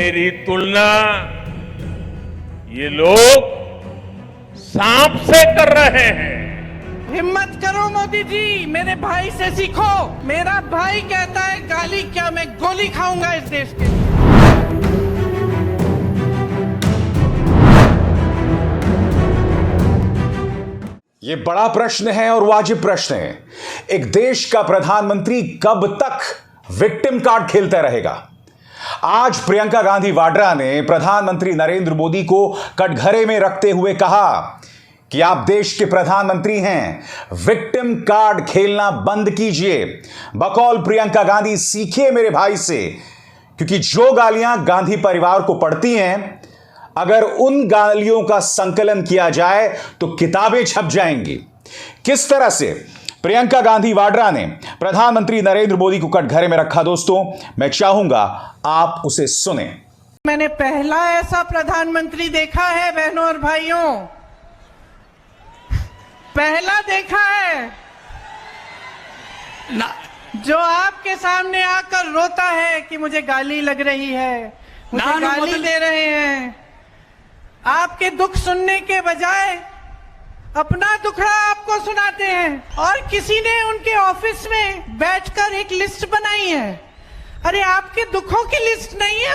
मेरी तुलना ये लोग सांप से कर रहे हैं। हिम्मत करो मोदी जी, मेरे भाई से सीखो। मेरा भाई कहता है गाली क्या, मैं गोली खाऊंगा इस देश के लिए। ये बड़ा प्रश्न है और वाजिब प्रश्न है। एक देश का प्रधानमंत्री कब तक विक्टिम कार्ड खेलता रहेगा? आज प्रियंका गांधी वाड्रा ने प्रधानमंत्री नरेंद्र मोदी को कटघरे में रखते हुए कहा कि आप देश के प्रधानमंत्री हैं, विक्टिम कार्ड खेलना बंद कीजिए। बकौल प्रियंका गांधी, सीखिए मेरे भाई से, क्योंकि जो गालियां गांधी परिवार को पड़ती हैं, अगर उन गालियों का संकलन किया जाए तो किताबें छप जाएंगी। किस तरह से प्रियंका गांधी वाड्रा ने प्रधानमंत्री नरेंद्र मोदी को कटघरे में रखा, दोस्तों मैं चाहूंगा आप उसे सुने। मैंने पहला ऐसा प्रधानमंत्री देखा है बहनों और भाइयों, पहला देखा है ना, जो आपके सामने आकर रोता है कि मुझे गाली लग रही है, मुझे गाली दे रहे हैं। आपके दुख सुनने के बजाय अपना दुखड़ा आपको सुनाते हैं। और किसी ने उनके ऑफिस में बैठकर एक लिस्ट बनाई है। अरे आपके दुखों की लिस्ट नहीं है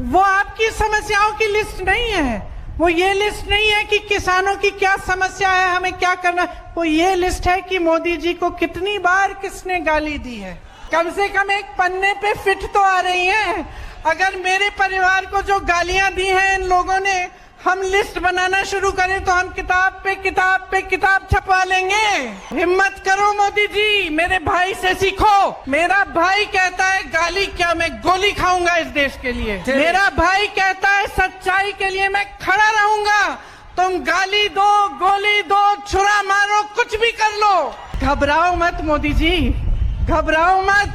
वो आपकी समस्याओं की लिस्ट नहीं है। वो ये लिस्ट नहीं है कि किसानों की क्या समस्या है, हमें क्या करना। वो ये लिस्ट है कि मोदी जी को कितनी बार किसने गाली दी है। कम से कम एक पन्ने पे फिट तो आ रही है। अगर मेरे परिवार को जो गालियां दी हैं इन लोगों ने, हम लिस्ट बनाना शुरू करें तो हम किताब पे किताब छपवा लेंगे। हिम्मत करो मोदी जी, मेरे भाई से सीखो। मेरा भाई कहता है गाली क्या, मैं गोली खाऊंगा इस देश के लिए। मेरा भाई कहता है सच्चाई के लिए मैं खड़ा रहूंगा। तुम गाली दो, गोली दो, छुरा मारो, कुछ भी कर लो, घबराओ मत मोदी जी, घबराओ मत।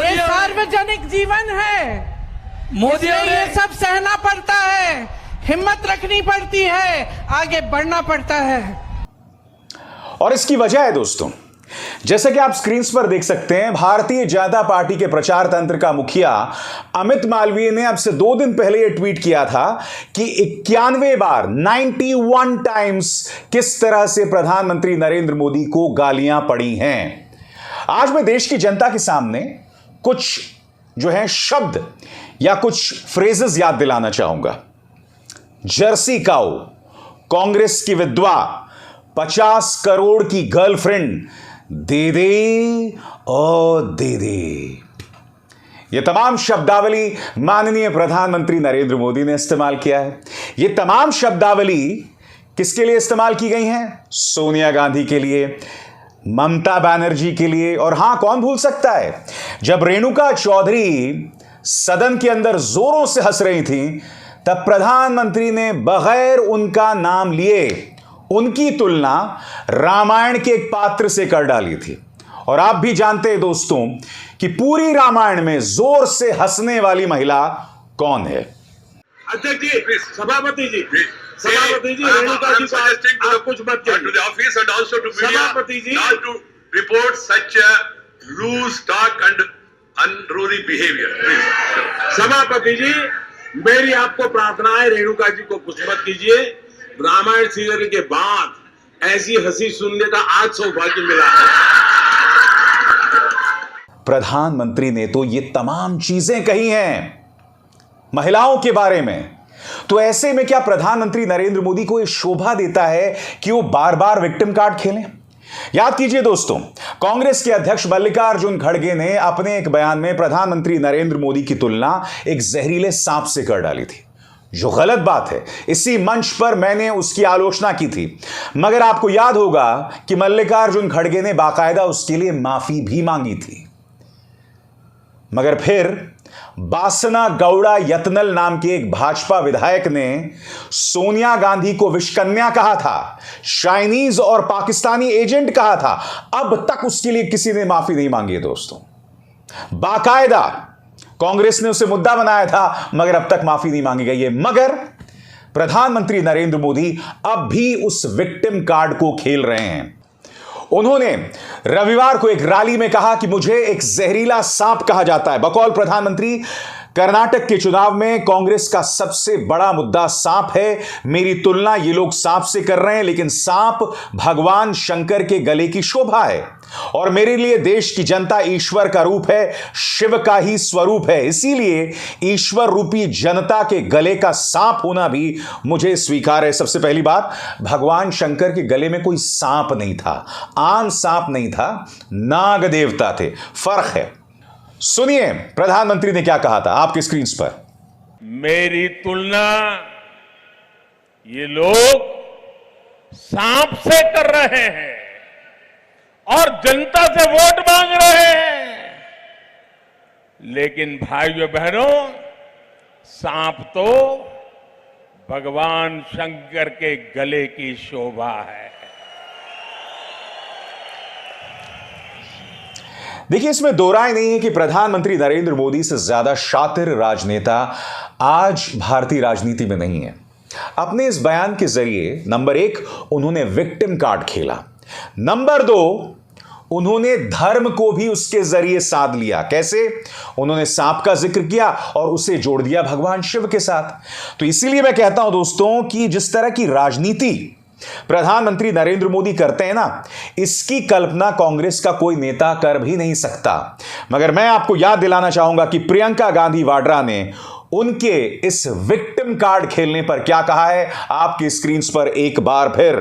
ये सार्वजनिक जीवन है, मोदी ये सब सहना पड़ता है, हिम्मत रखनी पड़ती है, आगे बढ़ना पड़ता है। और इसकी वजह है दोस्तों, जैसा कि आप स्क्रीन पर देख सकते हैं, भारतीय जनता पार्टी के प्रचार तंत्र का मुखिया अमित मालवीय ने अब से 2 दिन पहले यह ट्वीट किया था कि 91 बार 91 टाइम्स किस तरह से प्रधानमंत्री नरेंद्र मोदी को गालियां पड़ी हैं। आज मैं देश की जनता के सामने कुछ जो है शब्द या कुछ फ्रेजेस याद दिलाना चाहूंगा। जर्सी काऊ, कांग्रेस की विधवा, 50 करोड़ की गर्लफ्रेंड, दे दे ओ दे दे। यह तमाम शब्दावली माननीय प्रधानमंत्री नरेंद्र मोदी ने इस्तेमाल किया है। यह तमाम शब्दावली किसके लिए इस्तेमाल की गई हैं? सोनिया गांधी के लिए, ममता बनर्जी के लिए, और हां, कौन भूल सकता है जब रेणुका चौधरी सदन के अंदर जोरों से हंस रही थी, तब प्रधानमंत्री ने बगैर उनका नाम लिए उनकी तुलना रामायण के एक पात्र से कर डाली थी। और आप भी जानते हैं दोस्तों कि पूरी रामायण में जोर से हंसने वाली महिला कौन है? अध्यक्ष जी, सभापति जी, सभापति जी, रेणुका जी को आप कुछ मत कहिए। सभापति जी, not to report such a loose talk and unruly behavior, please. सभापति जी, मेरी आपको प्रार्थना है, रेणुका जी को कुछ मत कीजिए। रामायण सीरियल के बाद ऐसी हंसी सुनने का आज सौभाग्य मिला है। प्रधानमंत्री ने तो ये तमाम चीजें कही हैं महिलाओं के बारे में, तो ऐसे में क्या प्रधानमंत्री नरेंद्र मोदी को यह शोभा देता है कि वो बार बार विक्टिम कार्ड खेलें? याद कीजिए दोस्तों, कांग्रेस के अध्यक्ष मल्लिकार्जुन खड़गे ने अपने एक बयान में प्रधानमंत्री नरेंद्र मोदी की तुलना एक जहरीले सांप से कर डाली थी, जो गलत बात है। इसी मंच पर मैंने उसकी आलोचना की थी, मगर आपको याद होगा कि मल्लिकार्जुन खड़गे ने बाकायदा उसके लिए माफी भी मांगी थी। मगर फिर बासना गौड़ा यत्नल नाम के एक भाजपा विधायक ने सोनिया गांधी को विषकन्या कहा था, चाइनीज और पाकिस्तानी एजेंट कहा था। अब तक उसके लिए किसी ने माफी नहीं मांगी है दोस्तों। बाकायदा कांग्रेस ने उसे मुद्दा बनाया था, मगर अब तक माफी नहीं मांगी गई है। मगर प्रधानमंत्री नरेंद्र मोदी अब भी उस विक्टिम कार्ड को खेल रहे हैं। उन्होंने रविवार को एक रैली में कहा कि मुझे एक जहरीला सांप कहा जाता है। बकौल प्रधानमंत्री, कर्नाटक के चुनाव में कांग्रेस का सबसे बड़ा मुद्दा सांप है। मेरी तुलना ये लोग सांप से कर रहे हैं, लेकिन सांप भगवान शंकर के गले की शोभा है और मेरे लिए देश की जनता ईश्वर का रूप है, शिव का ही स्वरूप है। इसीलिए ईश्वर रूपी जनता के गले का सांप होना भी मुझे स्वीकार है। सबसे पहली बात, भगवान शंकर के गले में कोई सांप नहीं था, आम सांप नहीं था, नाग देवता थे। फर्क है। सुनिए प्रधानमंत्री ने क्या कहा था आपके स्क्रीन पर। मेरी तुलना ये लोग सांप से कर रहे हैं और जनता से वोट मांग रहे हैं, लेकिन भाइयों बहनों, सांप तो भगवान शंकर के गले की शोभा है। देखिए, इसमें दो राय नहीं है कि प्रधानमंत्री नरेंद्र मोदी से ज्यादा शातिर राजनेता आज भारतीय राजनीति में नहीं है। अपने इस बयान के जरिए नंबर 1 उन्होंने विक्टिम कार्ड खेला, नंबर 2 उन्होंने धर्म को भी उसके जरिए साध लिया। कैसे? उन्होंने सांप का जिक्र किया और उसे जोड़ दिया भगवान शिव के साथ। तो इसीलिए मैं कहता हूं दोस्तों कि जिस तरह की राजनीति प्रधानमंत्री नरेंद्र मोदी करते हैं ना, इसकी कल्पना कांग्रेस का कोई नेता कर भी नहीं सकता। मगर मैं आपको याद दिलाना चाहूंगा कि प्रियंका गांधी वाड्रा ने उनके इस विक्टिम कार्ड खेलने पर क्या कहा है, आपकी स्क्रीन पर एक बार फिर।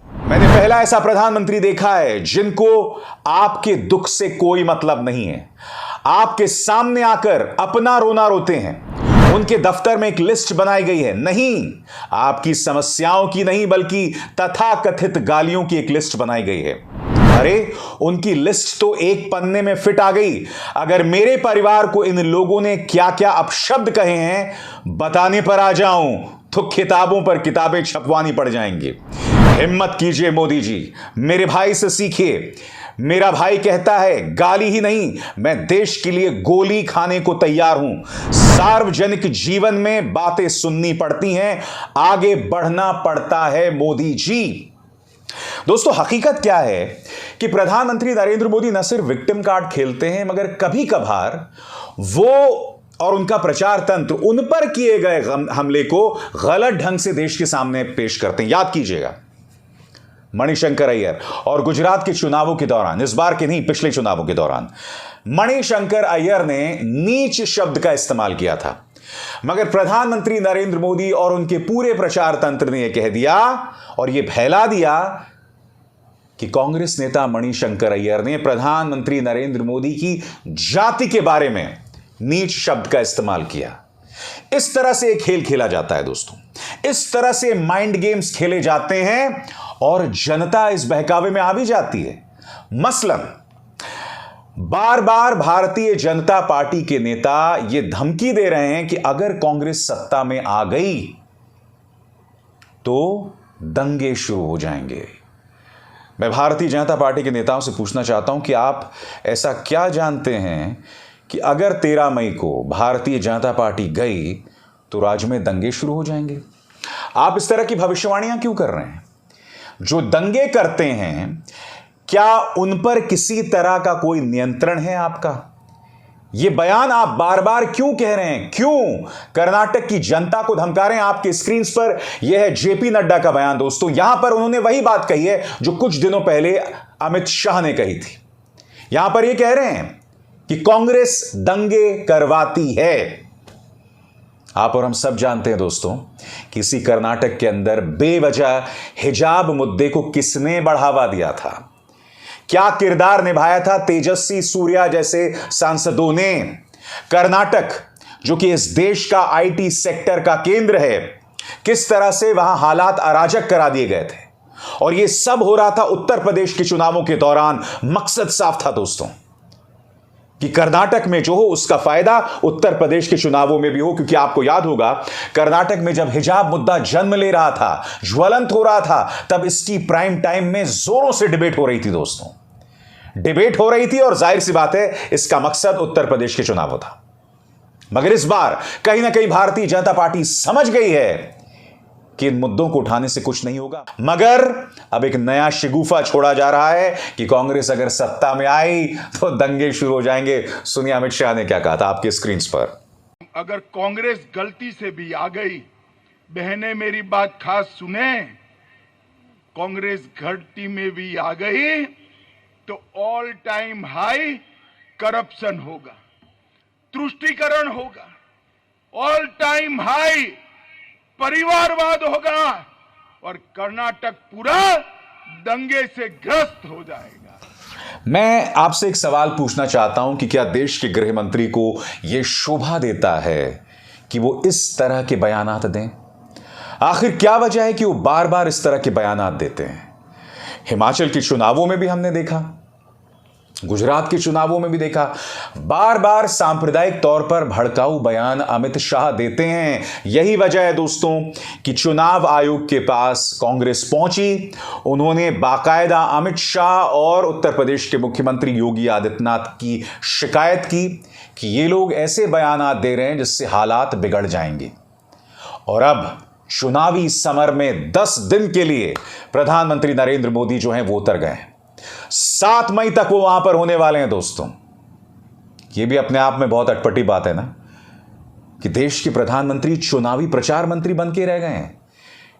मैंने पहला ऐसा प्रधानमंत्री देखा है जिनको आपके दुख से कोई मतलब नहीं है, आपके सामने आकर अपना रोना रोते हैं। उनके दफ्तर में एक लिस्ट बनाई गई है, नहीं आपकी समस्याओं की नहीं बल्कि तथाकथित गालियों की एक लिस्ट बनाई गई है। अरे उनकी लिस्ट तो एक पन्ने में फिट आ गई। अगर मेरे परिवार को इन लोगों ने क्या क्या अपशब्द कहे हैं बताने पर आ जाऊं तो किताबों पर किताबें छपवानी पड़ जाएंगी। हिम्मत कीजिए मोदी जी, मेरे भाई से सीखिए। मेरा भाई कहता है गाली ही नहीं, मैं देश के लिए गोली खाने को तैयार हूं। सार्वजनिक जीवन में बातें सुननी पड़ती हैं, आगे बढ़ना पड़ता है मोदी जी। दोस्तों, हकीकत क्या है कि प्रधानमंत्री नरेंद्र मोदी न सिर्फ विक्टिम कार्ड खेलते हैं, मगर कभी कभार वो और उनका प्रचार तंत्र उन पर किए गए हमले को गलत ढंग से देश के सामने पेश करते हैं। याद कीजिएगा, मणिशंकर अय्यर और गुजरात के चुनावों के दौरान, इस बार के नहीं पिछले चुनावों के दौरान, मणिशंकर अय्यर ने नीच शब्द का इस्तेमाल किया था। मगर प्रधानमंत्री नरेंद्र मोदी और उनके पूरे प्रचार तंत्र ने यह कह दिया और यह फैला दिया कि कांग्रेस नेता मणिशंकर अय्यर ने प्रधानमंत्री नरेंद्र मोदी की जाति के बारे में नीच शब्द का इस्तेमाल किया। इस तरह से एक खेल खेला जाता है दोस्तों, इस तरह से माइंड गेम्स खेले जाते हैं और जनता इस बहकावे में आ भी जाती है। मसलन बार बार भारतीय जनता पार्टी के नेता यह धमकी दे रहे हैं कि अगर कांग्रेस सत्ता में आ गई तो दंगे शुरू हो जाएंगे। मैं भारतीय जनता पार्टी के नेताओं से पूछना चाहता हूं कि आप ऐसा क्या जानते हैं कि अगर 13 मई को भारतीय जनता पार्टी गई तो राज्य में दंगे शुरू हो जाएंगे? आप इस तरह की भविष्यवाणियां क्यों कर रहे हैं? जो दंगे करते हैं, क्या उन पर किसी तरह का कोई नियंत्रण है आपका? यह बयान आप बार बार क्यों कह रहे हैं? क्यों कर्नाटक की जनता को धमका रहे हैं? आपके स्क्रीन पर यह है जेपी नड्डा का बयान दोस्तों। यहां पर उन्होंने वही बात कही है जो कुछ दिनों पहले अमित शाह ने कही थी। यहां पर यह कह रहे हैं कि कांग्रेस दंगे करवाती है। आप और हम सब जानते हैं दोस्तों, किसी कर्नाटक के अंदर बेवजह हिजाब मुद्दे को किसने बढ़ावा दिया था? क्या किरदार निभाया था तेजस्वी सूर्या जैसे सांसदों ने? कर्नाटक जो कि इस देश का आईटी सेक्टर का केंद्र है, किस तरह से वहां हालात अराजक करा दिए गए थे। और यह सब हो रहा था उत्तर प्रदेश के चुनावों के दौरान। मकसद साफ था दोस्तों कि कर्नाटक में जो हो उसका फायदा उत्तर प्रदेश के चुनावों में भी हो, क्योंकि आपको याद होगा कर्नाटक में जब हिजाब मुद्दा जन्म ले रहा था, ज्वलंत हो रहा था, तब इसकी प्राइम टाइम में जोरों से डिबेट हो रही थी दोस्तों, डिबेट हो रही थी। और जाहिर सी बात है इसका मकसद उत्तर प्रदेश के चुनाव था। मगर इस बार कहीं ना कहीं भारतीय जनता पार्टी समझ गई है कि इन मुद्दों को उठाने से कुछ नहीं होगा। मगर अब एक नया शिगुफा छोड़ा जा रहा है कि कांग्रेस अगर सत्ता में आई तो दंगे शुरू हो जाएंगे। सुनिए अमित शाह ने क्या कहा था आपके स्क्रीन पर। अगर कांग्रेस गलती से भी आ गई, बहनें मेरी बात खास सुने, कांग्रेस घाटी में भी आ गई तो ऑल टाइम हाई करप्शन होगा, तुष्टीकरण होगा, ऑल टाइम हाई परिवारवाद होगा और कर्नाटक पूरा दंगे से ग्रस्त हो जाएगा। मैं आपसे एक सवाल पूछना चाहता हूं कि क्या देश के गृह मंत्री को यह शोभा देता है कि वो इस तरह के बयानात दें? आखिर क्या वजह है कि वो बार बार इस तरह के बयानात देते हैं? हिमाचल के चुनावों में भी हमने देखा, गुजरात के चुनावों में भी देखा, बार बार सांप्रदायिक तौर पर भड़काऊ बयान अमित शाह देते हैं। यही वजह है दोस्तों कि चुनाव आयोग के पास कांग्रेस पहुंची। उन्होंने बाकायदा अमित शाह और उत्तर प्रदेश के मुख्यमंत्री योगी आदित्यनाथ की शिकायत की कि ये लोग ऐसे बयानात दे रहे हैं जिससे हालात बिगड़ जाएंगे। और अब चुनावी समर में 10 दिन के लिए प्रधानमंत्री नरेंद्र मोदी जो हैं वो उतर गए। 7 मई तक वो वहां पर होने वाले हैं दोस्तों। ये भी अपने आप में बहुत अटपटी बात है ना कि देश के प्रधानमंत्री चुनावी प्रचार मंत्री बन के रह गए हैं।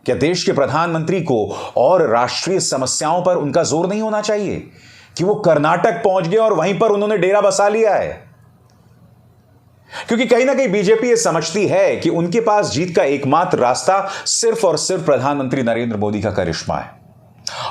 क्या देश के प्रधानमंत्री को और राष्ट्रीय समस्याओं पर उनका जोर नहीं होना चाहिए कि वो कर्नाटक पहुंच गए और वहीं पर उन्होंने डेरा बसा लिया है? क्योंकि कहीं ना कहीं बीजेपी ये समझती है कि उनके पास जीत का एकमात्र रास्ता सिर्फ और सिर्फ प्रधानमंत्री नरेंद्र मोदी का करिश्मा है।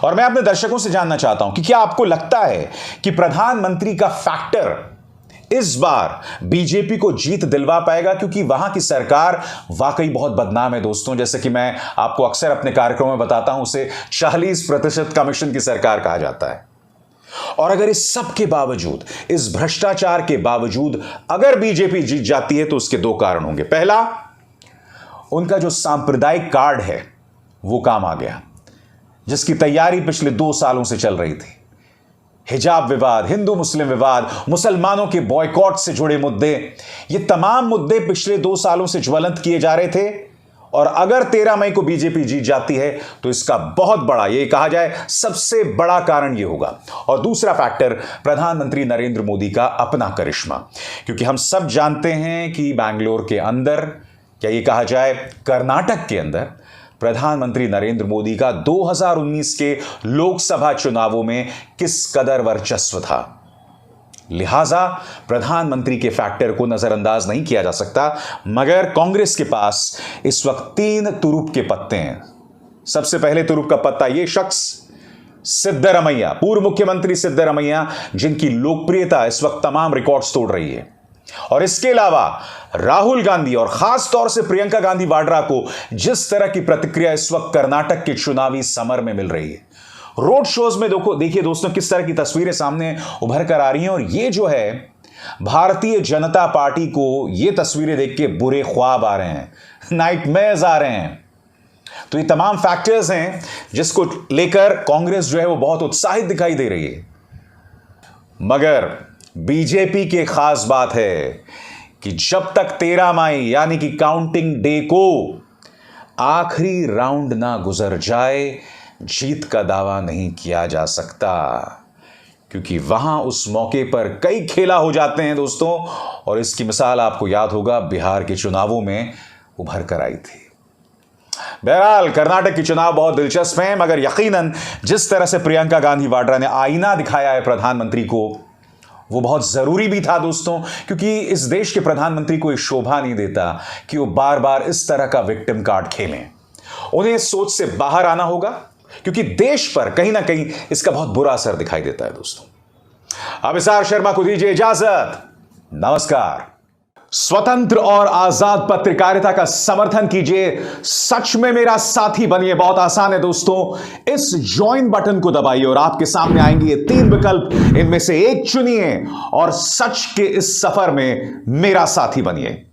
और मैं अपने दर्शकों से जानना चाहता हूं कि क्या आपको लगता है कि प्रधानमंत्री का फैक्टर इस बार बीजेपी को जीत दिलवा पाएगा? क्योंकि वहां की सरकार वाकई बहुत बदनाम है दोस्तों। जैसे कि मैं आपको अक्सर अपने कार्यक्रम में बताता हूं, उसे 40% कमीशन की सरकार कहा जाता है। और अगर इस सब के बावजूद, इस भ्रष्टाचार के बावजूद अगर बीजेपी जीत जाती है तो उसके 2 कारण होंगे। पहला, उनका जो सांप्रदायिक कार्ड है वो काम आ गया, जिसकी तैयारी पिछले 2 सालों से चल रही थी। हिजाब विवाद, हिंदू मुस्लिम विवाद, मुसलमानों के बॉयकॉट से जुड़े मुद्दे, ये तमाम मुद्दे पिछले 2 सालों से ज्वलंत किए जा रहे थे। और अगर 13 मई को बीजेपी जीत जाती है तो इसका बहुत बड़ा, ये कहा जाए सबसे बड़ा कारण ये होगा। और दूसरा फैक्टर, प्रधानमंत्री नरेंद्र मोदी का अपना करिश्मा। क्योंकि हम सब जानते हैं कि बैंगलोर के अंदर, क्या ये कहा जाए कर्नाटक के अंदर, प्रधानमंत्री नरेंद्र मोदी का 2019 के लोकसभा चुनावों में किस कदर वर्चस्व था। लिहाजा प्रधानमंत्री के फैक्टर को नजरअंदाज नहीं किया जा सकता। मगर कांग्रेस के पास इस वक्त 3 तुरुप के पत्ते हैं। सबसे पहले तुरुप का पत्ता ये शख्स सिद्धरमैया, पूर्व मुख्यमंत्री सिद्धरमैया, जिनकी लोकप्रियता इस वक्त तमाम रिकॉर्ड्स तोड़ रही है। और इसके अलावा राहुल गांधी और खास तौर से प्रियंका गांधी वाड्रा को जिस तरह की प्रतिक्रिया इस वक्त कर्नाटक के चुनावी समर में मिल रही है, रोड शोज में देखिए दोस्तों किस तरह की तस्वीरें सामने उभर कर आ रही हैं। और ये जो है भारतीय जनता पार्टी को ये तस्वीरें देख के बुरे ख्वाब आ रहे हैं, नाइटमेयर्स आ रहे हैं। तो ये तमाम फैक्टर्स हैं जिसको लेकर कांग्रेस जो है वो बहुत उत्साहित दिखाई दे रही है। मगर बीजेपी की खास बात है कि जब तक 13 मई यानी कि काउंटिंग डे को आखिरी राउंड ना गुजर जाए, जीत का दावा नहीं किया जा सकता। क्योंकि वहां उस मौके पर कई खेला हो जाते हैं दोस्तों। और इसकी मिसाल आपको याद होगा बिहार के चुनावों में उभर कर आई थी। बहरहाल कर्नाटक के चुनाव बहुत दिलचस्प हैं, मगर यकीनन जिस तरह से प्रियंका गांधी वाड्रा ने आईना दिखाया है प्रधानमंत्री को, वो बहुत जरूरी भी था दोस्तों। क्योंकि इस देश के प्रधानमंत्री को शोभा नहीं देता कि वो बार बार इस तरह का विक्टिम कार्ड खेलें। उन्हें इस सोच से बाहर आना होगा, क्योंकि देश पर कहीं ना कहीं इसका बहुत बुरा असर दिखाई देता है दोस्तों। अभिसार शर्मा को दीजिए इजाजत। नमस्कार। स्वतंत्र और आजाद पत्रकारिता का समर्थन कीजिए, सच में मेरा साथी बनिए। बहुत आसान है दोस्तों, इस ज्वाइन बटन को दबाइए और आपके सामने आएंगे ये 3 विकल्प, इनमें से एक चुनिए और सच के इस सफर में मेरा साथी बनिए।